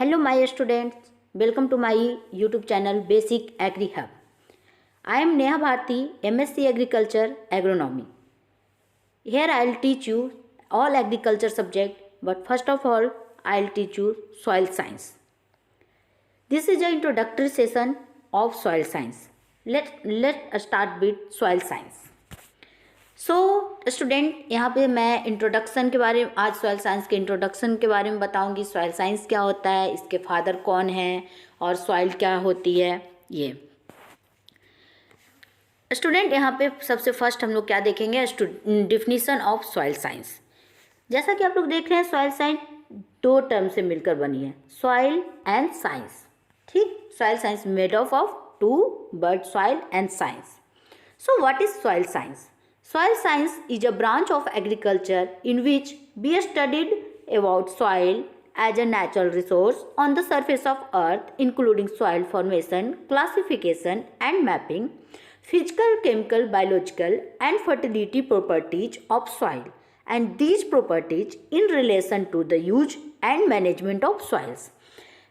Hello my students, welcome to my YouTube channel Basic Agri Hub. I am Neha Bharti, MSc Agriculture Agronomy. Here I will teach you all agriculture subject, but first of all I will teach you soil science. This is the introductory session of soil science. Let us start with soil science. So student यहाँ पे मैं introduction के बारे में आज soil science के introduction के बारे में बताऊंगी। सॉइल साइंस क्या होता है, इसके फादर कौन हैं और सॉइल क्या होती है। ये स्टूडेंट यहाँ पे सबसे फर्स्ट हम लोग क्या देखेंगे, डिफिनीशन ऑफ सॉइल साइंस। जैसा कि आप लोग देख रहे हैं सॉइल साइंस दो टर्म से मिलकर बनी है, सॉइल एंड साइंस। ठीक, soil science made of two word, soil and science. So what is soil science? Soil science is a branch of agriculture in which we studied about soil as a natural resource on the surface of earth, including soil formation, classification and mapping, physical, chemical, biological and fertility properties of soil, and these properties in relation to the use and management of soils.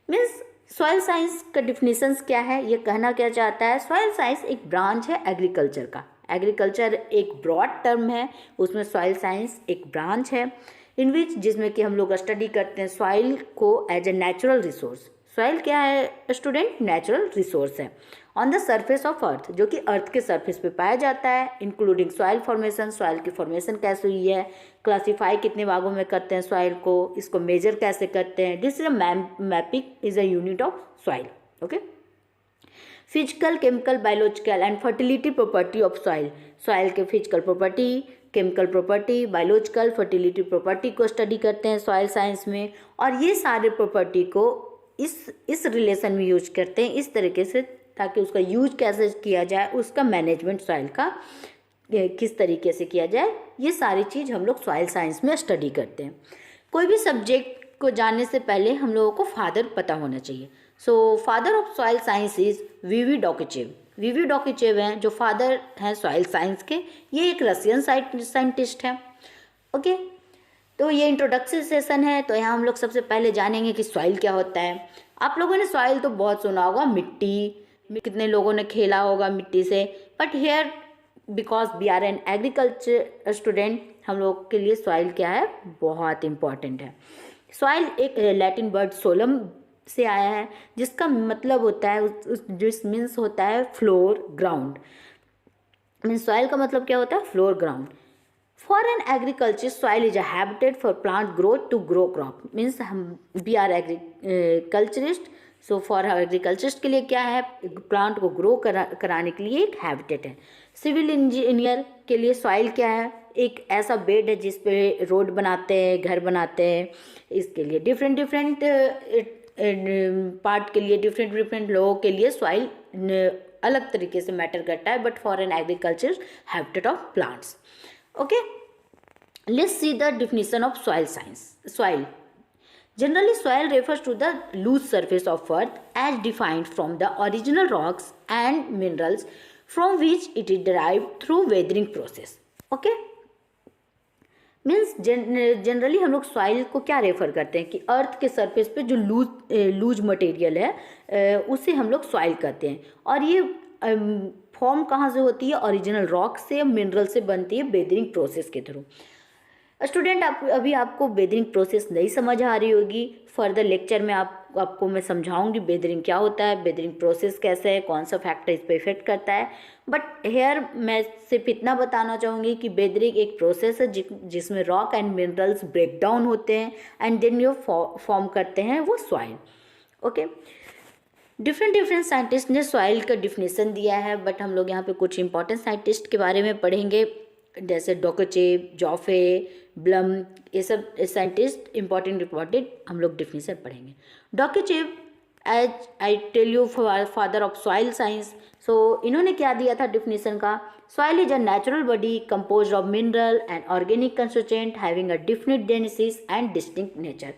Means soil science का definitions क्या है, ये कहना क्या चाहता है, soil science एक branch है एग्रीकल्चर का। एग्रीकल्चर एक ब्रॉड टर्म है, उसमें सॉइल साइंस एक ब्रांच है इन विच जिसमें कि हम लोग स्टडी करते हैं सॉइल को as a natural resource. Soil क्या है स्टूडेंट? नेचुरल रिसोर्स है on the surface of earth, जो कि अर्थ के सरफेस पे पाया जाता है, इंक्लूडिंग सॉइल फॉर्मेशन, सॉइल की फॉर्मेशन कैसे हुई है, क्लासीफाई कितने भागों में करते हैं सॉइल को, इसको मेजर कैसे करते हैं, this is a mapping is a unit of soil. Okay, physical, chemical, biological and fertility property of soil. Soil के physical property, chemical property, biological, fertility property को स्टडी करते हैं सॉइल साइंस में, और ये सारे प्रॉपर्टी को इस रिलेशन में यूज करते हैं इस तरीके से ताकि उसका यूज कैसे किया जाए, उसका मैनेजमेंट सॉइल का किस तरीके से किया जाए, ये सारी चीज़ हम लोग सॉइल साइंस में स्टडी करते हैं। कोई भी सब्जेक्ट को जानने से पहले हम लोगों को फादर पता होना चाहिए। So father of soil science is V V Dokuchaev. V V Dokuchaev हैं जो फादर हैं सॉइल साइंस के, ये एक रशियन साइंटिस्ट हैं। ओके, तो ये इंट्रोडक्शन सेशन है, तो यहाँ हम लोग सबसे पहले जानेंगे कि सॉइल क्या होता है। आप लोगों ने सॉइल तो बहुत सुना होगा, मिट्टी, कितने लोगों ने खेला होगा मिट्टी से, but here because we are an agriculture student, हम लोग के लिए सॉइल क्या है, बहुत इंपॉर्टेंट है। सॉइल एक लैटिन वर्ड सोलम से आया है, जिसका मतलब होता है जिस मीन्स होता है फ्लोर ग्राउंड। मीन्स सॉइल का मतलब क्या होता है, floor ground. For an agriculture soil is a habitat for plant growth to grow crop. Means हम we are agriculturist, so for agriculturist के लिए क्या है, प्लांट को ग्रो कराने के लिए एक हैबिटेट है। सिविल इंजीनियर के लिए सॉइल क्या है, एक ऐसा बेड है जिस पे रोड बनाते हैं, घर बनाते हैं। इसके लिए डिफरेंट पार्ट के लिए डिफरेंट लोगों के लिए सॉइल अलग तरीके से मैटर करता है, but for an agriculture habitat of plants. Okay, let's see the definition of soil science. Soil. Generally, soil refers to the loose surface of earth as defined from the original rocks and minerals from which it is derived through weathering process. Okay? Means generally हम लोग soil को क्या refer करते हैं कि earth के surface पे जो लूज मटेरियल है उसे हम लोग सॉइल कहते हैं, और ये फॉर्म कहाँ से होती है, ओरिजिनल रॉक से, मिनरल से बनती है बेदरिंग प्रोसेस के थ्रू। स्टूडेंट अभी आपको बेदरिंग प्रोसेस नहीं समझ आ रही होगी, फर्दर लेक्चर में आपको मैं समझाऊंगी बेदरिंग क्या होता है, बेदरिंग प्रोसेस कैसे है, कौन सा फैक्टर इस पर इफेक्ट करता है। बट हेयर मैं सिर्फ इतना बताना चाहूँगी कि बेदरिंग एक प्रोसेस है जिसमें rock and minerals break down होते हैं एंड देन जो फॉर्म करते हैं वो सॉइल। ओके, डिफरेंट साइंटिस्ट ने सॉइल का डिफिनेशन दिया है, बट हम लोग यहाँ पे कुछ इंपॉर्टेंट साइंटिस्ट के बारे में पढ़ेंगे, जैसे डॉकचेव, जॉफे, ब्लम, ये सब साइंटिस्ट इंपॉर्टेंट हम लोग डिफिनेशन पढ़ेंगे। Dokuchaev as I tell you father of soil science. So इन्होंने क्या दिया था डिफिनेशन का, soil is a natural body compose of mineral and organic constituent having a definite genesis and distinct nature.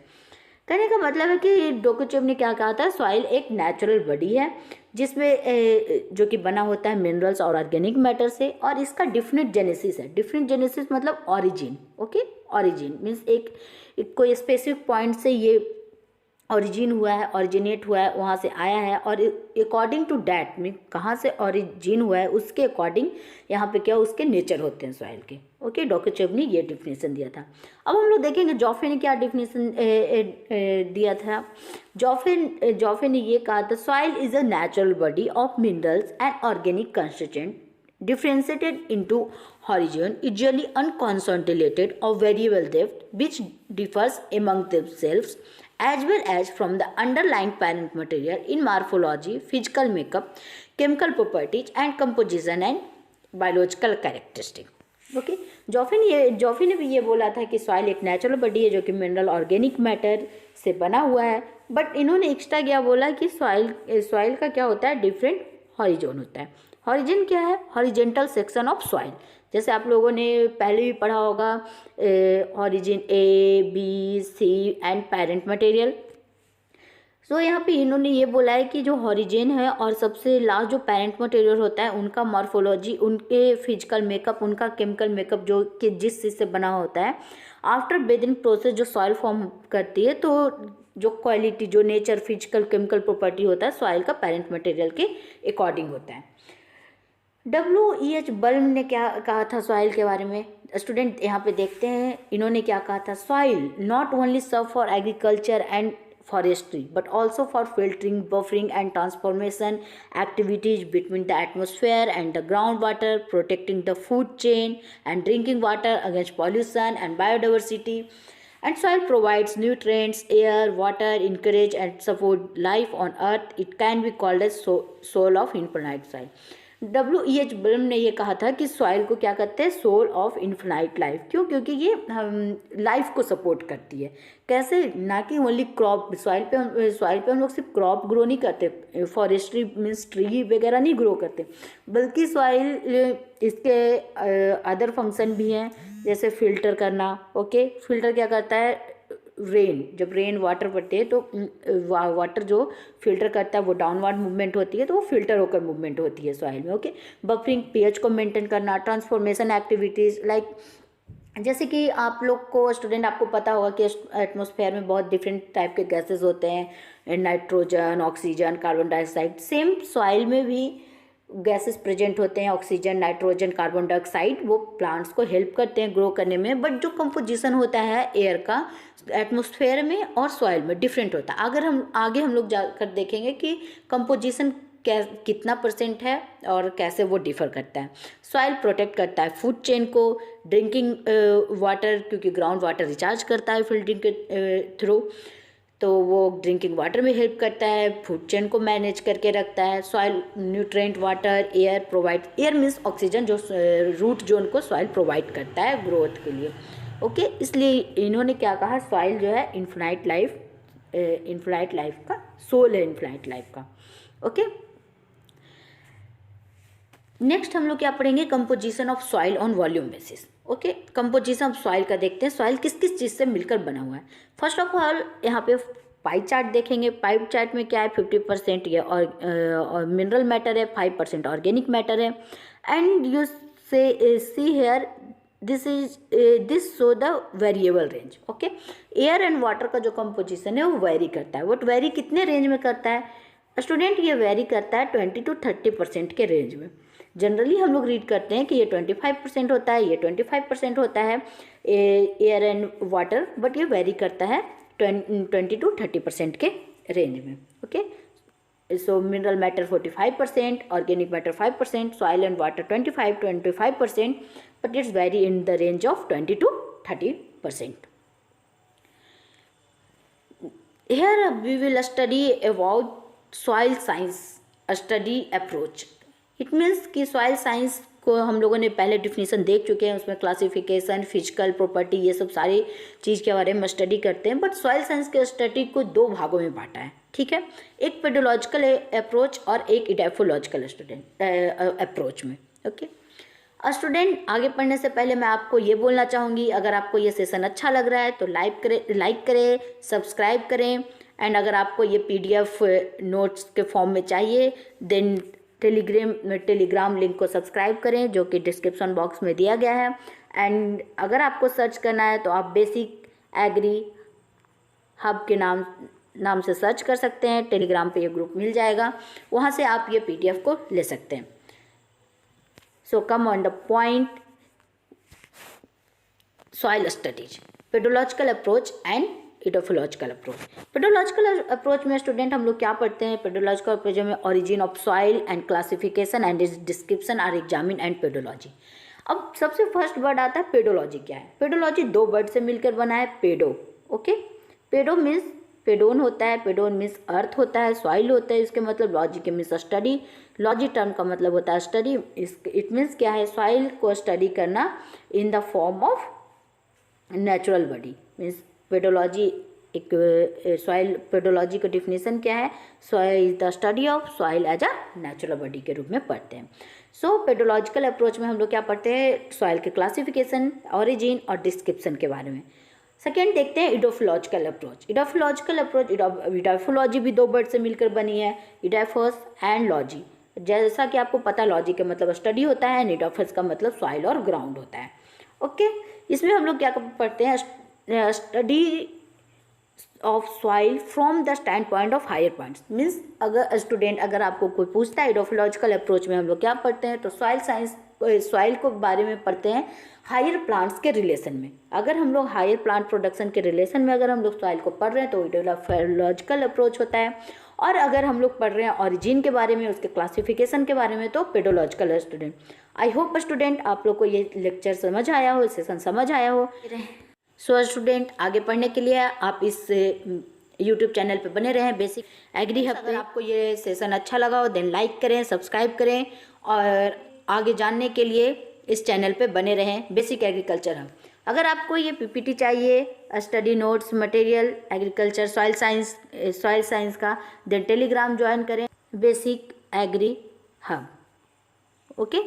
कहने का मतलब है कि डॉकचेव ने क्या कहा था, सॉइल एक नेचुरल बॉडी है जिसमें जो कि बना होता है मिनरल्स और ऑर्गेनिक मैटर से, और इसका डिफिनिट जेनेसिस है। डिफिनिट जेनेसिस मतलब ऑरिजिन। ओके, ऑरिजिन मीन्स एक कोई स्पेसिफिक पॉइंट से ये ओरिजिन हुआ है, ओरिजिनेट हुआ है, वहाँ से आया है, और अकॉर्डिंग टू डैट मीन कहाँ से ओरिजिन हुआ है उसके अकॉर्डिंग यहाँ पे क्या उसके नेचर होते हैं सॉइल के। ओके, डॉक्टर चेब ने ये डिफिनेशन दिया था। अब हम लोग देखेंगे जॉफे ने क्या डिफिनेशन दिया था। जॉफे ने ये कहा था soil is a natural body of minerals and organic constituent differentiated into horizon, usually unconsolidated or variable depth, which differs among themselves as well as from the underlying parent material in morphology, physical makeup, chemical properties and composition and biological characteristics. Okay, Joffe ने भी ये बोला था कि soil एक natural body है जो कि मिनरल ऑर्गेनिक मैटर से बना हुआ है, बट इन्होंने एक्स्ट्रा क्या बोला कि सॉइल का क्या होता है, डिफरेंट हॉरिजोन होता है। हॉरिजन क्या है, हॉरिजेंटल सेक्शन ऑफ सॉइल। जैसे आप लोगों ने पहले भी पढ़ा होगा horizon A B C and parent material. So यहाँ पे इन्होंने ये बोला है कि जो हॉरिजेन है और सबसे लास्ट जो पेरेंट मटेरियल होता है उनका मॉर्फोलॉजी, उनके फिजिकल मेकअप, उनका केमिकल मेकअप जो कि जिस चीज़ से बना होता है, आफ्टर बेदिंग प्रोसेस जो सॉइल फॉर्म करती है, तो जो क्वालिटी, जो नेचर, फिजिकल, केमिकल प्रॉपर्टी होता है सॉइल का पेरेंट मटेरियल के अकॉर्डिंग होता है। WEH बल्म ने क्या कहा था सॉइल के बारे में, स्टूडेंट यहाँ पे देखते हैं इन्होंने क्या कहा था। Soil not only serve for agriculture and forestry but also for filtering, buffering and transformation activities between the atmosphere and the groundwater, protecting the food chain and drinking water against pollution and biodiversity. And soil provides nutrients, air, water, encourage and support life on earth. It can be called as soul of infinite soil. WEH बल्म ने ये कहा था कि soil को क्या कहते हैं, soul of infinite life. क्यों? क्योंकि ये लाइफ को सपोर्ट करती है। कैसे? ना कि ओनली क्रॉप, सॉइल पे हम लोग सिर्फ क्रॉप ग्रो नहीं करते, फॉरेस्ट्री मीन्स ट्री वगैरह नहीं ग्रो करते, बल्कि सॉइल इसके अदर फंक्शन भी हैं, जैसे फिल्टर करना। ओके, फिल्टर क्या करता है, रेन, जब रेन वाटर पड़ती है तो वाटर जो फिल्टर करता है वो डाउनवर्ड मूवमेंट होती है, तो वो फिल्टर होकर मूवमेंट होती है सॉइल में। ओके, बफरिंग, पीएच को मेंटेन करना, ट्रांसफॉर्मेशन एक्टिविटीज़ लाइक जैसे कि आप लोग को स्टूडेंट आपको पता होगा कि एटमॉस्फेयर में बहुत डिफरेंट टाइप के गैसेस होते हैं, nitrogen, oxygen, carbon dioxide. Same soil में भी गैसेस प्रेजेंट होते हैं, ऑक्सीजन, नाइट्रोजन, कार्बन डाइऑक्साइड, वो प्लांट्स को हेल्प करते हैं ग्रो करने में। बट जो कंपोजिशन होता है एयर का एटमॉस्फेयर में और सॉइल में डिफरेंट होता है। अगर हम आगे हम लोग जाकर देखेंगे कि कंपोजिशन कितना परसेंट है और कैसे वो डिफर करता है। सॉइल प्रोटेक्ट करता है फूड चेन को, ड्रिंकिंग वाटर, क्योंकि ग्राउंड वाटर रिचार्ज करता है फिल्टरिंग के थ्रू, तो वो ड्रिंकिंग वाटर में हेल्प करता है, फूड चेन को मैनेज करके रखता है। Soil nutrient, water, air provide, air means oxygen जो रूट जोन को सॉइल प्रोवाइड करता है ग्रोथ के लिए। ओके, इसलिए इन्होंने क्या कहा, सॉइल जो है इन्फिनाइट लाइफ का सोल है, इन्फिनाइट लाइफ का। ओके, नेक्स्ट हम लोग क्या पढ़ेंगे, composition of soil on volume basis. Okay, composition of soil का देखते हैं, सॉइल किस किस चीज़ से मिलकर बना हुआ है। फर्स्ट ऑफ ऑल यहाँ पे पाई चार्ट देखेंगे। पाई चार्ट में क्या है, 50% ये और मिनरल मैटर है, 5% ऑर्गेनिक मैटर है। And you say see here this show the variable range. Okay, air and water का जो कंपोजिशन है वो वेरी करता है। वो वेरी कितने रेंज में करता है स्टूडेंट, ये वेरी करता है 20 to 30% के रेंज में। जनरली हम लोग रीड करते हैं कि ये 25% होता है, ये 25% होता है एयर एंड वाटर, बट ये वेरी करता है 20 to 30% के रेंज में। Okay, so mineral matter 45%, organic matter 5%, soil and water 25%, but it's very in the range of 20 to 30%. Here we will study about soil science study approach. It means कि soil science को हम लोगों ने पहले definition देख चुके हैं, उसमें क्लासिफिकेशन, फिजिकल प्रॉपर्टी, ये सब सारी चीज़ के बारे में स्टडी करते हैं। बट सॉइल साइंस के स्टडी को 2 भागों में बांटा है, ठीक है, एक पेडोलॉजिकल अप्रोच और एक इडेफोलॉजिकल अप्रोच में। ओके स्टूडेंट, आगे पढ़ने से पहले मैं आपको ये बोलना चाहूँगी, अगर आपको ये सेशन अच्छा लग रहा है तो लाइक करें, सब्सक्राइब करें। एंड अगर आपको ये PDF नोट्स के फॉर्म में चाहिए देन टेलीग्राम लिंक को सब्सक्राइब करें, जो कि डिस्क्रिप्शन बॉक्स में दिया गया है। एंड अगर आपको सर्च करना है तो आप बेसिक एग्री हब के नाम नाम से सर्च कर सकते हैं, टेलीग्राम पे ये ग्रुप मिल जाएगा, वहाँ से आप ये PDF को ले सकते हैं। So come on the point, soil studies, pedological approach and edaphological approach. Pedological approach में स्टूडेंट हम लोग क्या पढ़ते हैं? पेडोलॉजिकल अप्रोच में origin of soil and classification and description are examine and pedology. अब सबसे फर्स्ट वर्ड आता है पेडोलॉजी। क्या है पेडोलॉजी? 2 वर्ड से मिलकर बना है, पेडो, ओके। पेडो मीन्स पेडोन होता है, पेडोन मीन्स अर्थ होता है, सॉइल होता है, इसके मतलब लॉजी के मीन्स स्टडी, लॉजी टर्म का मतलब होता है स्टडी, इट मीन्स क्या है? सॉइल को स्टडी करना in the form of natural body. Means pedology एक सॉइल, पेडोलॉजी का डिफिनेशन क्या है? Soil is the study of soil as a natural body के रूप में पढ़ते हैं। सो पेडोलॉजिकल अप्रोच में हम लोग क्या पढ़ते हैं? सॉइल के क्लासिफिकेशन, ओरिजिन और डिस्क्रिप्शन के बारे में। सेकेंड देखते हैं इडोफोलॉजिकल अप्रोच। इडोफोलॉजिकल अप्रोच, इडोफोलॉजी भी 2 वर्ड से मिलकर बनी है, इडाफोस एंड लॉजी। जैसा कि आपको पता, लॉजी का मतलब स्टडी होता है, इडाफोस का मतलब सॉइल और ग्राउंड होता है, ओके। इसमें हम लोग क्या पढ़ते हैं? Study of soil from the standpoint of higher points. Means अगर स्टूडेंट, अगर आपको कोई पूछता है इडोफोलॉजिकल अप्रोच में हम लोग क्या पढ़ते हैं, तो सॉइल साइंस, सॉइल को बारे में पढ़ते हैं हायर प्लांट्स के रिलेशन में। अगर हम लोग हायर प्लांट प्रोडक्शन के रिलेशन में अगर हम लोग सॉइल को पढ़ रहे हैं तो इडोफोलॉजिकल अप्रोच होता है, और अगर हम लोग पढ़ रहे हैं ओरिजिन के बारे में, उसके क्लासिफिकेशन के बारे में, तो pedological. Student, I hope student आप लोग को ये लेक्चर समझ आया हो, सेशन समझ आया हो। सो स्टूडेंट, आगे पढ़ने के लिए आप इस यूट्यूब चैनल पे बने रहें, बेसिक एग्री हब। अगर आपको ये सेशन अच्छा लगा हो देन लाइक करें, सब्सक्राइब करें, और आगे जानने के लिए इस चैनल पे बने रहें, बेसिक एग्रीकल्चर हब। अगर आपको ये PPT चाहिए, study notes material agriculture soil science का, देन टेलीग्राम ज्वाइन करें, basic agri hub, okay.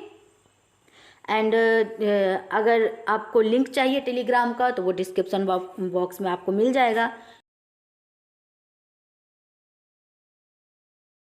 And अगर आपको लिंक चाहिए टेलीग्राम का तो वो डिस्क्रिप्शन बॉक्स में आपको मिल जाएगा।